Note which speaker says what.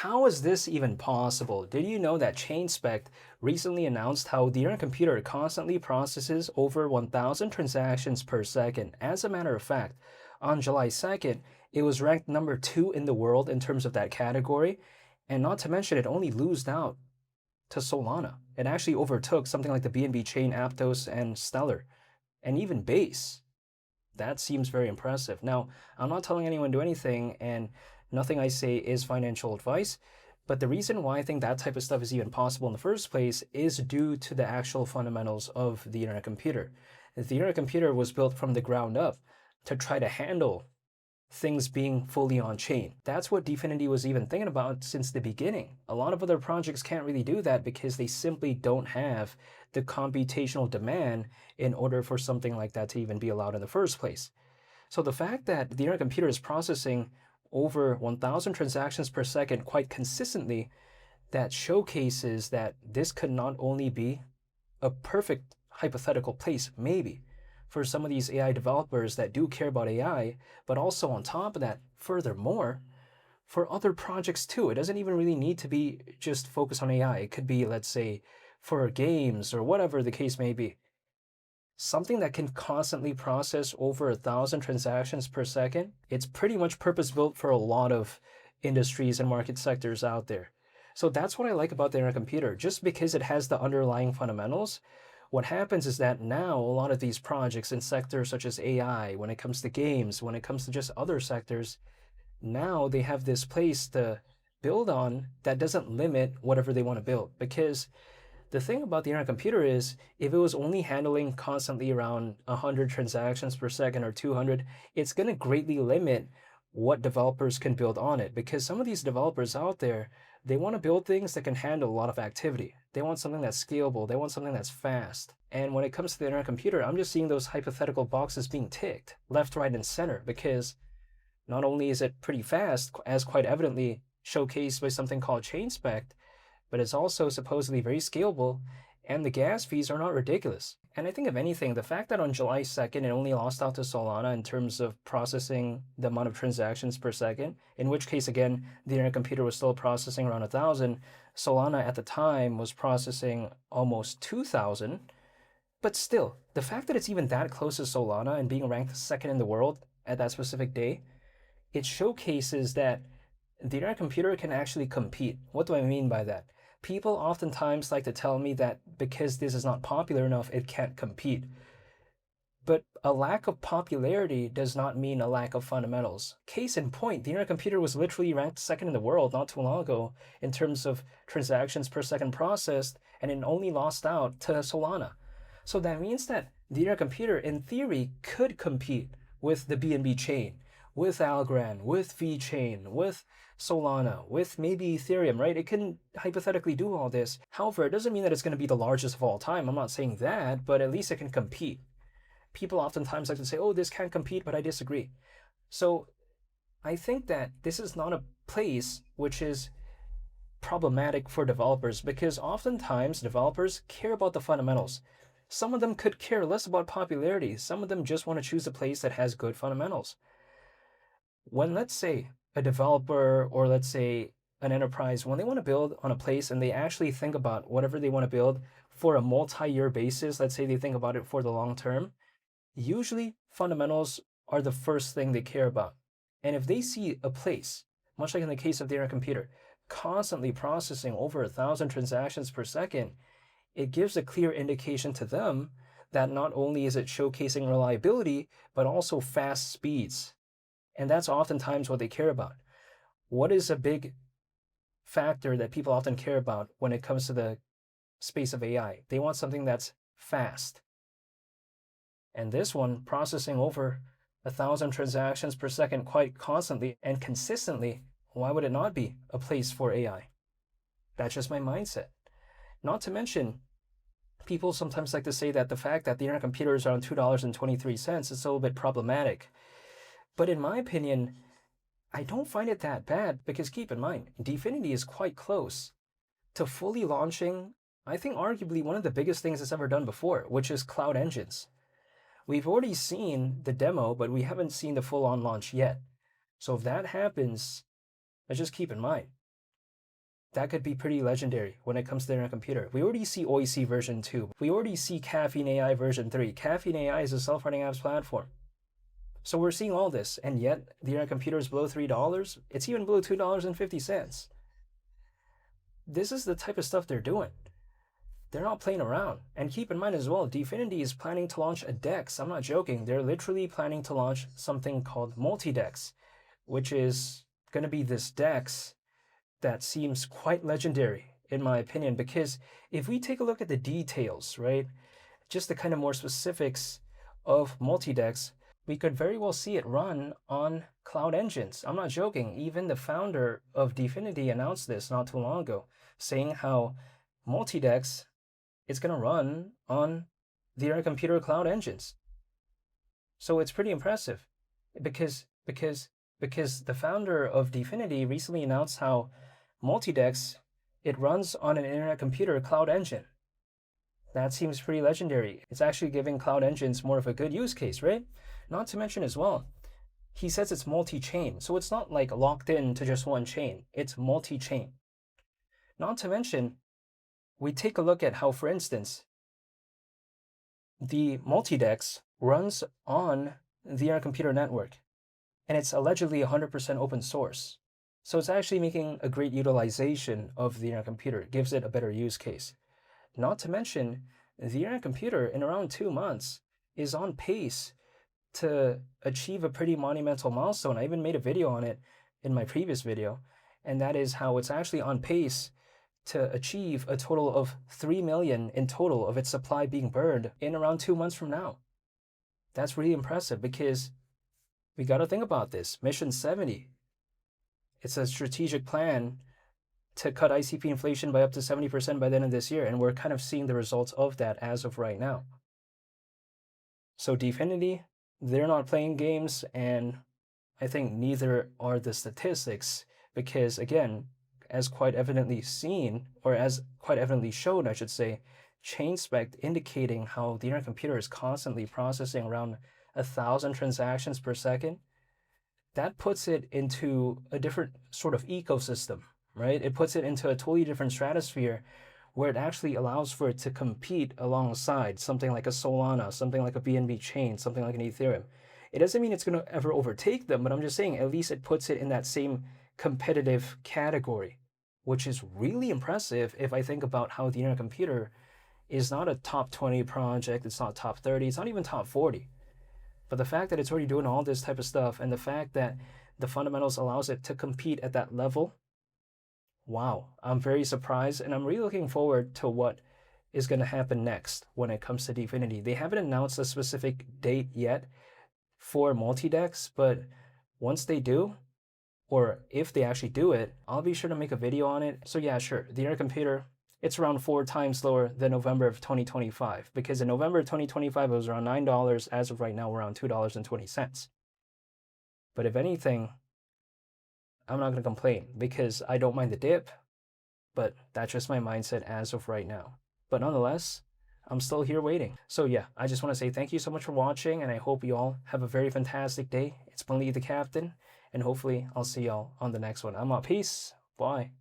Speaker 1: How is this even possible? Did you know that ChainSpect recently announced how their computer constantly processes over 1,000 transactions per second? As a matter of fact, on July 2nd, it was ranked number 2 in the world in terms of that category, and not to mention it only losed out to Solana. It actually overtook something like the BNB chain, Aptos, and Stellar, and even Base. That seems very impressive. Now, I'm not telling anyone to do anything, and nothing I say is financial advice, but the reason why I think that type of stuff is even possible in the first place is due to the actual fundamentals of the internet computer. The internet computer was built from the ground up to try to handle things being fully on chain. That's what Dfinity was even thinking about since the beginning. A lot of other projects can't really do that because they simply don't have the computational demand in order for something like that to even be allowed in the first place. So the fact that the internet computer is processing over 1,000 transactions per second quite consistently, that showcases that this could not only be a perfect hypothetical place, maybe, for some of these AI developers that do care about AI, but also on top of that, furthermore, for other projects too. It doesn't even really need to be just focused on AI. It could be, let's say, for games or whatever the case may be. Something that can constantly process over 1,000 transactions per second, it's pretty much purpose-built for a lot of industries and market sectors out there. So that's what I like about the internet computer. Just because it has the underlying fundamentals, what happens is that now a lot of these projects in sectors such as AI, when it comes to games, when it comes to just other sectors, now they have this place to build on that doesn't limit whatever they want to build. Because the thing about the internet computer is, if it was only handling constantly around 100 transactions per second or 200, it's going to greatly limit what developers can build on it. Because some of these developers out there, they want to build things that can handle a lot of activity. They want something that's scalable. They want something that's fast. And when it comes to the internet computer, I'm just seeing those hypothetical boxes being ticked left, right, and center, because not only is it pretty fast, as quite evidently showcased by something called ChainSpect, but it's also supposedly very scalable, and the gas fees are not ridiculous. And I think if anything, the fact that on July 2nd it only lost out to Solana in terms of processing the amount of transactions per second, in which case, again, the internet computer was still processing around 1,000. Solana at the time was processing almost 2,000. But still, the fact that it's even that close to Solana and being ranked second in the world at that specific day, it showcases that the internet computer can actually compete. What do I mean by that? People oftentimes like to tell me that because this is not popular enough, it can't compete. But a lack of popularity does not mean a lack of fundamentals. Case in point, the internet computer was literally ranked second in the world not too long ago in terms of transactions per second processed, and it only lost out to Solana. So that means that the internet computer, in theory, could compete with the BNB chain, with Algorand, with VeChain, with Solana, with maybe Ethereum, right? It can hypothetically do all this. However, it doesn't mean that it's going to be the largest of all time. I'm not saying that, but at least it can compete. People oftentimes like to say, oh, this can't compete, but I disagree. So I think that this is not a place which is problematic for developers, because oftentimes developers care about the fundamentals. Some of them could care less about popularity. Some of them just want to choose a place that has good fundamentals. When, let's say, a developer, or let's say an enterprise, when they want to build on a place and they actually think about whatever they want to build for a multi-year basis, let's say they think about it for the long term, usually fundamentals are the first thing they care about. And if they see a place, much like in the case of their computer, constantly processing over 1,000 transactions per second, it gives a clear indication to them that not only is it showcasing reliability, but also fast speeds. And that's oftentimes what they care about. What is a big factor that people often care about when it comes to the space of AI? They want something that's fast. And this one, processing over 1,000 transactions per second quite constantly and consistently, why would it not be a place for AI? That's just my mindset. Not to mention, people sometimes like to say that the fact that the internet computer is around $2.23 is a little bit problematic. But in my opinion, I don't find it that bad, because keep in mind, Dfinity is quite close to fully launching, I think arguably one of the biggest things it's ever done before, which is cloud engines. We've already seen the demo, but we haven't seen the full-on launch yet. So if that happens, let's just keep in mind, That could be pretty legendary when it comes to the internet computer. We already see OIC version 2. We already see Caffeine AI version 3. Caffeine AI is a self-running apps platform. So we're seeing all this, and yet the internet computer is below $3. It's even below $2.50. This is the type of stuff they're doing. They're not playing around. And keep in mind as well, Dfinity is planning to launch a DEX. I'm not joking. They're literally planning to launch something called multi-DEX, which is going to be this DEX that seems quite legendary, in my opinion, because if we take a look at the details, right, just the kind of more specifics of multi-DEX, we could very well see it run on cloud engines. I'm not joking. Even the founder of Dfinity announced this not too long ago, saying how multi-DEX is going to run on the internet computer cloud engines. So it's pretty impressive because the founder of Dfinity recently announced how multi-DEX, it runs on an internet computer cloud engine. That seems pretty legendary. It's actually giving cloud engines more of a good use case, right? Not to mention as well, he says it's multi-chain. So it's not like locked in to just one chain. It's multi-chain. Not to mention, we take a look at how, for instance, the multi-DEX runs on the internet computer network, and it's allegedly 100% open source. So it's actually making a great utilization of the internet computer. It gives it a better use case. Not to mention, the internet computer in around 2 months is on pace to achieve a pretty monumental milestone. I even made a video on it in my previous video, and that is how it's actually on pace to achieve a total of 3 million in total of its supply being burned in around 2 months from now. That's really impressive because we got to think about this. Mission 70. It's a strategic plan to cut ICP inflation by up to 70% by the end of this year, and we're kind of seeing the results of that as of right now. So Dfinity, they're not playing games, and I think neither are the statistics, because again, as quite evidently seen, or as quite evidently shown, I should say, ChainSpect indicating how the internet computer is constantly processing around 1,000 transactions per second. That puts it into a different sort of ecosystem, right? It puts it into a totally different stratosphere where it actually allows for it to compete alongside something like a Solana, something like a BNB chain, something like an Ethereum. It doesn't mean it's going to ever overtake them, but I'm just saying at least it puts it in that same competitive category, which is really impressive if I think about how the internet computer is not a top 20 project, it's not top 30, it's not even top 40. But the fact that it's already doing all this type of stuff, and the fact that the fundamentals allows it to compete at that level, wow, I'm very surprised, and I'm really looking forward to what is going to happen next when it comes to Dfinity. They haven't announced a specific date yet for multi-DEX, but once they do, or if they actually do it, I'll be sure to make a video on it. So yeah, sure, the internet computer, it's around 4 times lower than November of 2025, because in November of 2025, it was around $9. As of right now, we're around $2.20. But if anything, I'm not going to complain because I don't mind the dip, but that's just my mindset as of right now. But nonetheless, I'm still here waiting. So yeah, I just want to say thank you so much for watching, and I hope you all have a very fantastic day. It's been Lee the Captain, and hopefully I'll see y'all on the next one. I'm out. Peace. Bye.